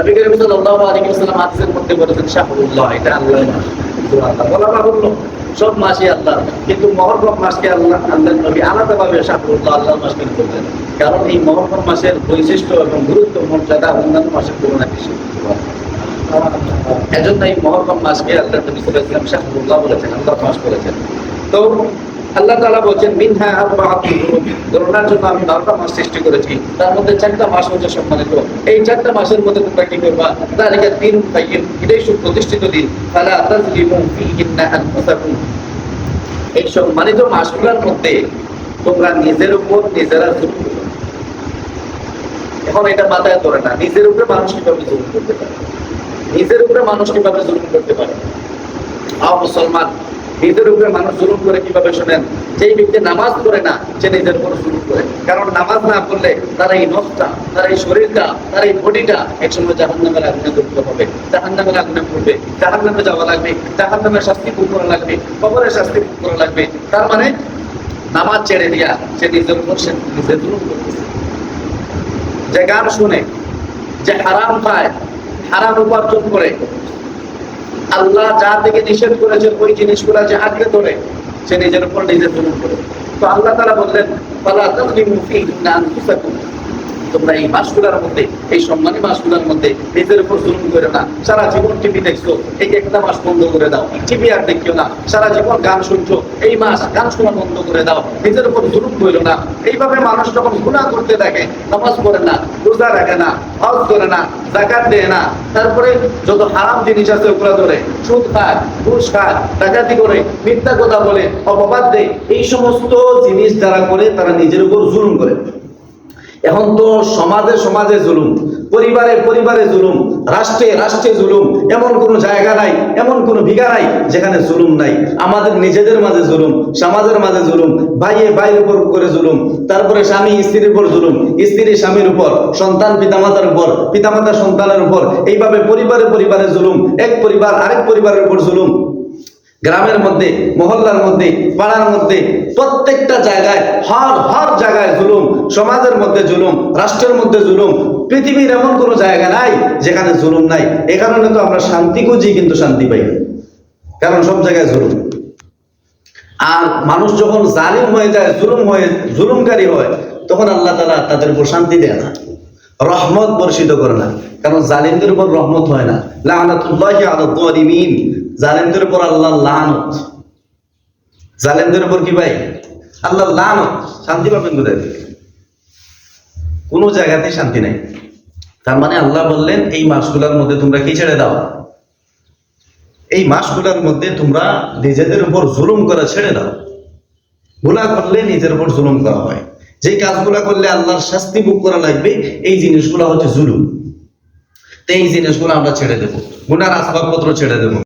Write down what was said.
নবী করিম সাল্লাল্লাহু আলাইহি ওয়াসাল্লাম হাদিসের মধ্যে বলেছেন শাহরুল্লাহ, এটা আল্লাহর মাস। সুবহানাল্লাহ, বলা বাহুল্য সব মাসই আল্লাহ, কিন্তু মুহররম মাসকে আল্লাহর নবী আলাদাভাবে শাহরুল্লাহ, আল্লাহর মাস করে বললেন। কারণ এই মুহররম মাসের বৈশিষ্ট্য এবং গুরুত্ব মর্যাদা অন্যান্য মাসের তুলনায় বেশি। এজন্য এই মুহররম মাসকে আল্লাহ নবী সাল্লাল্লাহু আলাইহি ওয়াসাল্লাম শাহরুল্লাহ বলেছেন, আল্লাহর মাস বলেছেন। তো আল্লাহ তাআলা বলেন মিনহা আরবাআতুন হুরুম, গণনার জন্য আমি 12টা মাস সৃষ্টি করেছি, তার মধ্যে 4টা মাস হচ্ছে সম্মানিত। এই 4টা মাসের মধ্যে তোমরা কি করবা? যালিকা দীনুল কাইয়্যিম, এটাই সুপ্রতিষ্ঠিত দিন। ফালা তাযলিমু ফীহিন্না আনফুসাকুম, এই সম্মানিত মাসগুলোর মধ্যে তোমরা নিজের উপর নিজেরা জুলুম করো। এখন এটা মাথায় ধরে না, নিজের উপরে মানুষ কিভাবে জুলুম করতে পারে, নিজের উপরে মানুষ কিভাবে জুলুম করতে পারে। মুসলমান, নিজের উপরে মানুষ জুলুম করে কিভাবে শোনেন? যেই ব্যক্তি নামাজ পড়ে না সে নিজের উপর জুলুম করে। কারণ নামাজ না পড়লে তার এই নফসটা, তার এই শরীরটা, তার এই বডিটা একসময় জাহান্নামের আগুনে দগ্ধ হবে, জাহান্নামের আগুনে পড়বে, জাহান্নামে যাওয়া লাগবে, জাহান্নামের শাস্তি ভোগ করা লাগবে, কবরের শাস্তি ভোগ করা লাগবে। তার মানে নামাজ ছেড়ে দিয়া সে নিজের উপর সে নিজে জুলুম করতেছে। যে গান শুনে, যে হারাম খায়, হারাম উপার্জন করে, আল্লাহ যা থেকে নিষেধ করেছেন ওই জিনিসগুলা যে আঁকড়ে ধরে সে নিজের উপর নিজে জুলুম করে। তো আল্লাহ তাআলা বললেন ফালা তাযলিমু ফীহিন্না আনফুসাকুম, তোমরা এই মাসগুলোর মধ্যে, এই সম্মানী মাসগুলোর মধ্যে নিজের উপর জুলুম করো না। সারা জীবন টিভি দেখছো, এই একটা মাস বন্ধ করে দাও, টিভি আর দেখিও না। সারা জীবন গান শুনছো, এই মাস গান শোনা বন্ধ করে দাও, নিজের উপর জুলুম করো না। এইভাবে মানুষ যখন গুনাহ করতে থাকে, নামাজ পড়ে না, রোজা রাখে না, হজ করে না, যাকাত দেয় না, তারপরে যত হারাম জিনিস আছে ওগুলো ধরে সুদ খায়, ঘুষ খায়, ডাকাতি করে, মিথ্যা কথা বলে, অপবাদ দেয়, এই সমস্ত জিনিস যারা করে তারা নিজের উপর জুলুম করে। এখন তো সমাজে সমাজে জুলুম, পরিবারে পরিবারে জুলুম, রাষ্ট্রে রাষ্ট্রে জুলুম। এমন কোনো জায়গা নাই, এমন কোনো বিঘা নাই যেখানে জুলুম নাই। আমাদের নিজেদের মাঝে জুলুম, সমাজের মাঝে জুলুম, ভাইয়ে ভাইয়ের উপর করে জুলুম, তারপরে স্বামী স্ত্রীর উপর জুলুম, স্ত্রী স্বামীর উপর, সন্তান পিতামাতার উপর, পিতামাতা সন্তানের উপর, এইভাবে পরিবারে পরিবারে জুলুম, এক পরিবার আরেক পরিবারের উপর জুলুম। গ্রামের মধ্যে, মহল্লার মধ্যে, পাড়ার মধ্যে, প্রত্যেকটা জায়গায়, হর জায়গায় জুলুম, সমাজের মধ্যে জুলুম, রাষ্ট্রের মধ্যে জুলুম। পৃথিবীর এমন কোনো জায়গা নাই যেখানে জুলুম নাই। এই কারণে তো আমরা শান্তি খুঁজি কিন্তু শান্তি পাই না, কারণ সব জায়গায় জুলুম। আর মানুষ যখন জালিম হয়ে যায়, জুলুমকারী হয়, তখন আল্লাহ তাআলা তাদের উপর শান্তি দেয় না, রহমত বর্ষিত করে না। কারণ জালিমদের উপর রহমত হয় না। লানাতুল্লাহি আলাল যালিমিন, জালেমদের উপর আল্লাহ লানত। জালেমদের উপর কি ভাই? আল্লাহ লানত। শান্তি পাবেন কোথায়? কোন জায়গাতে শান্তি নাই। তার মানে আল্লাহ বললেন এই মাসগুলোর মধ্যে তোমরা কি ছেড়ে দাও? এই মাসগুলোর মধ্যে তোমরা নিজেদের উপর জুলুম করা ছেড়ে দাও। গুনাহ করলে নিজের উপর জুলুম করা হয়, যে কাজগুলা করলে আল্লাহর শাস্তি ভোগ করা লাগবে, এই জিনিসগুলো হচ্ছে জুলুম। তো এই জিনিসগুলো আমরা ছেড়ে দেবো, গুনার আসবাবপত্র ছেড়ে দেবো।